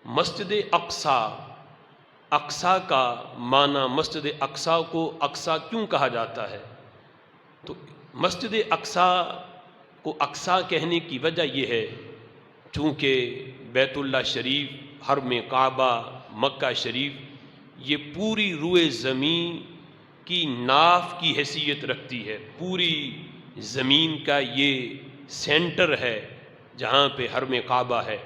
مسجد اقصی، اقصی کا معنی، مسجد اقصی کو اقصی کیوں کہا جاتا ہے؟ تو مسجد اقصی کو اقصی کہنے کی وجہ یہ ہے چونکہ بیت اللہ شریف، حرم کعبہ، مکہ شریف یہ پوری روئے زمین کی ناف کی حیثیت رکھتی ہے، پوری زمین کا یہ سینٹر ہے جہاں پہ حرم کعبہ ہے،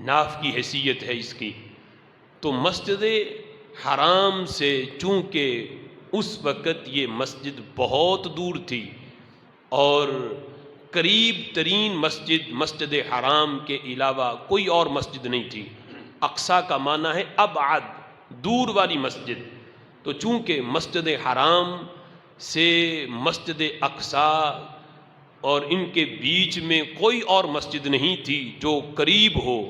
ناف کی حیثیت ہے اس کی۔ تو مسجد حرام سے چونکہ اس وقت یہ مسجد بہت دور تھی اور قریب ترین مسجد مسجد حرام کے علاوہ کوئی اور مسجد نہیں تھی۔ اقصی کا معنی ہے ابعد، دور والی مسجد۔ تو چونکہ مسجد حرام سے مسجد اقصی اور ان کے بیچ میں کوئی اور مسجد نہیں تھی جو قریب ہو،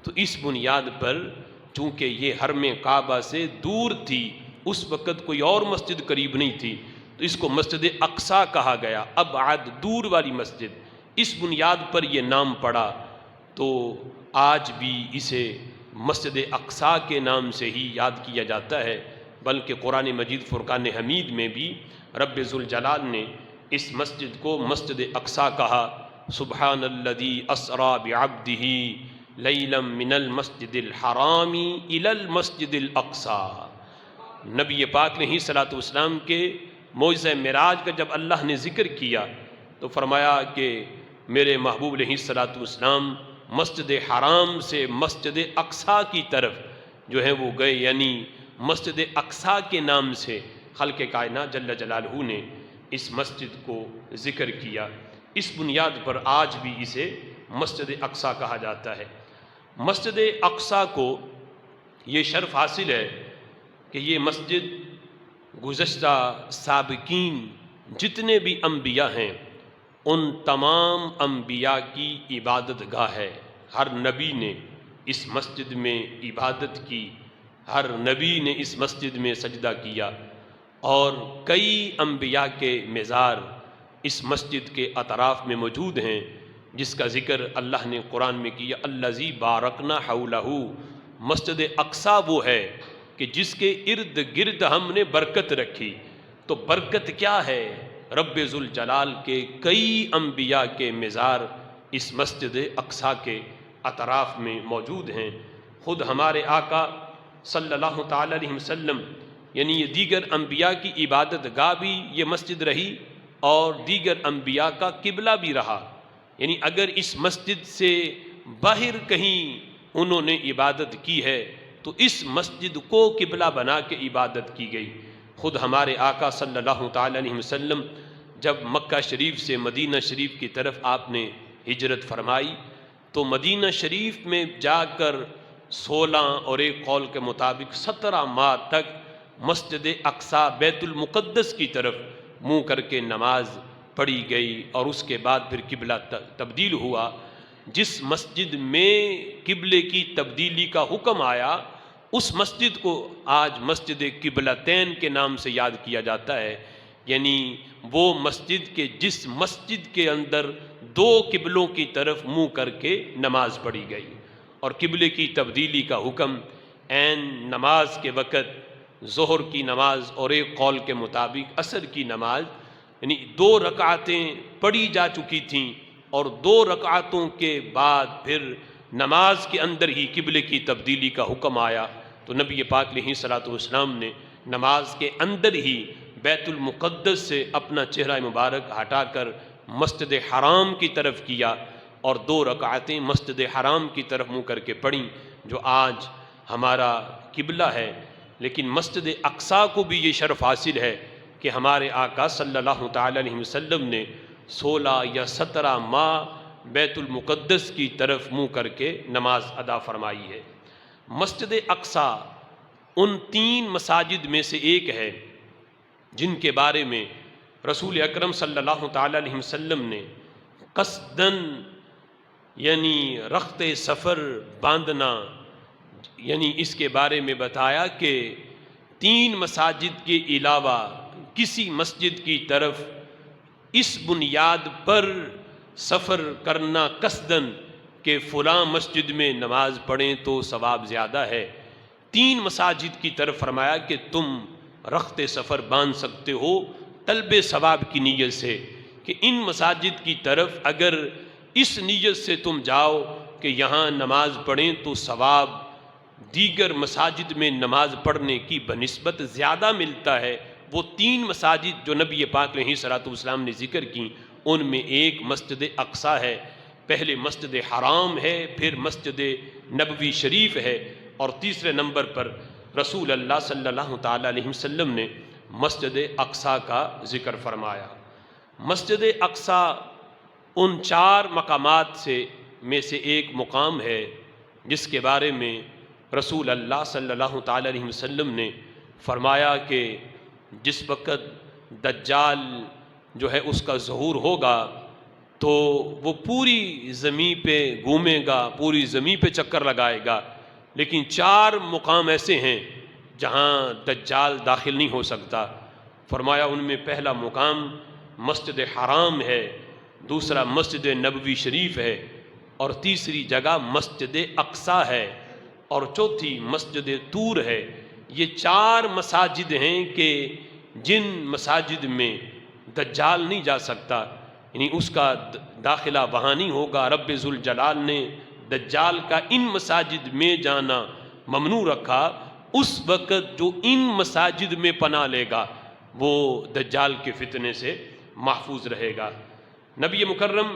تو اس بنیاد پر چونکہ یہ حرم کعبہ سے دور تھی، اس وقت کوئی اور مسجد قریب نہیں تھی، تو اس کو مسجد اقصی کہا گیا، ابعد، دور والی مسجد۔ اس بنیاد پر یہ نام پڑا، تو آج بھی اسے مسجد اقصی کے نام سے ہی یاد کیا جاتا ہے۔ بلکہ قرآن مجید فرقان حمید میں بھی رب ذوالجلال نے اس مسجد کو مسجد اقصی کہا۔ سبحان الذی اسری بعبدہ لیلا من المسجد الحرام الی المسجد الاقصی۔ نبی پاک نے صلوات والسلام کے معجزہ معراج کا جب اللہ نے ذکر کیا تو فرمایا کہ میرے محبوب علیہ الصلوۃ والسلام مسجد حرام سے مسجد اقصی کی طرف جو ہے وہ گئے، یعنی مسجد اقصی کے نام سے خالق کائنات جل جلالہ نے اس مسجد کو ذکر کیا۔ اس بنیاد پر آج بھی اسے مسجد اقصی کہا جاتا ہے۔ مسجد اقصی کو یہ شرف حاصل ہے کہ یہ مسجد گزشتہ سابقین جتنے بھی انبیاء ہیں ان تمام انبیاء کی عبادت گاہ ہے۔ ہر نبی نے اس مسجد میں عبادت کی، ہر نبی نے اس مسجد میں سجدہ کیا، اور کئی انبیاء کے مزار اس مسجد کے اطراف میں موجود ہیں، جس کا ذکر اللہ نے قرآن میں کیا، الذی بارکنا حولہ۔ مسجد اقصی وہ ہے کہ جس کے ارد گرد ہم نے برکت رکھی۔ تو برکت کیا ہے؟ رب ذوالجلال کے کئی انبیاء کے مزار اس مسجد اقصی کے اطراف میں موجود ہیں۔ خود ہمارے آقا صلی اللہ تعالی علیہ وسلم، یعنی یہ دیگر انبیاء کی عبادت گاہ بھی یہ مسجد رہی اور دیگر انبیاء کا قبلہ بھی رہا۔ یعنی اگر اس مسجد سے باہر کہیں انہوں نے عبادت کی ہے تو اس مسجد کو قبلہ بنا کے عبادت کی گئی۔ خود ہمارے آقا صلی اللہ تعالی علیہ وسلم جب مکہ شریف سے مدینہ شریف کی طرف آپ نے ہجرت فرمائی تو مدینہ شریف میں جا کر 16 اور ایک قول کے مطابق 17 ماہ تک مسجد اقصی بیت المقدس کی طرف منہ کر کے نماز پڑھی گئی، اور اس کے بعد پھر قبلہ تبدیل ہوا۔ جس مسجد میں قبلے کی تبدیلی کا حکم آیا اس مسجد کو آج مسجد قبلتین کے نام سے یاد کیا جاتا ہے، یعنی وہ مسجد کے جس مسجد کے اندر 2 قبلوں کی طرف منہ کر کے نماز پڑھی گئی، اور قبلے کی تبدیلی کا حکم عین نماز کے وقت ظہر کی نماز اور ایک قول کے مطابق عصر کی نماز، یعنی 2 رکعتیں پڑھی جا چکی تھیں، اور 2 رکعتوں کے بعد پھر نماز کے اندر ہی قبلے کی تبدیلی کا حکم آیا۔ تو نبی پاک علیہ الصلوۃ والسلام نے نماز کے اندر ہی بیت المقدس سے اپنا چہرہ مبارک ہٹا کر مسجد حرام کی طرف کیا، اور 2 رکعتیں مسجد حرام کی طرف منہ کر کے پڑھیں، جو آج ہمارا قبلہ ہے۔ لیکن مسجد اقصی کو بھی یہ شرف حاصل ہے کہ ہمارے آقا صلی اللہ تعالی علیہ وسلم نے 16 یا 17 ماہ بیت المقدس کی طرف منہ کر کے نماز ادا فرمائی ہے۔ مسجد اقصی ان 3 مساجد میں سے ایک ہے جن کے بارے میں رسول اکرم صلی اللہ تعالی علیہ وسلم نے قصداً یعنی رخت سفر باندھنا، یعنی اس کے بارے میں بتایا کہ 3 مساجد کے علاوہ کسی مسجد کی طرف اس بنیاد پر سفر کرنا قصداً کہ فلاں مسجد میں نماز پڑھیں تو ثواب زیادہ ہے، 3 مساجد کی طرف فرمایا کہ تم رخت سفر باندھ سکتے ہو طلب ثواب کی نیت سے، کہ ان مساجد کی طرف اگر اس نیت سے تم جاؤ کہ یہاں نماز پڑھیں تو ثواب دیگر مساجد میں نماز پڑھنے کی بنسبت زیادہ ملتا ہے۔ وہ 3 مساجد جو نبی پاک علیہ الصلوۃ والسلام نے ذکر کی، ان میں ایک مسجد اقصیٰ ہے، پہلے مسجد حرام ہے، پھر مسجد نبوی شریف ہے، اور تیسرے نمبر پر رسول اللہ صلی اللہ تعالیٰ علیہ وسلم نے مسجد اقصیٰ کا ذکر فرمایا۔ مسجد اقصیٰ ان 4 مقامات میں سے ایک مقام ہے جس کے بارے میں رسول اللہ صلی اللہ تعالیٰ علیہ وسلم نے فرمایا کہ جس وقت دجال جو ہے اس کا ظہور ہوگا تو وہ پوری زمین پہ گھومے گا، پوری زمین پہ چکر لگائے گا، لیکن 4 مقام ایسے ہیں جہاں دجال داخل نہیں ہو سکتا۔ فرمایا ان میں پہلا مقام مسجد حرام ہے، دوسرا مسجد نبوی شریف ہے، اور تیسری جگہ مسجد اقصیٰ ہے، اور چوتھی مسجد طور ہے۔ یہ 4 مساجد ہیں کہ جن مساجد میں دجال نہیں جا سکتا، یعنی اس کا داخلہ وہاں نہیں ہوگا۔ رب ذوالجلال نے دجال کا ان مساجد میں جانا ممنوع رکھا۔ اس وقت جو ان مساجد میں پناہ لے گا وہ دجال کے فتنے سے محفوظ رہے گا۔ نبی مکرم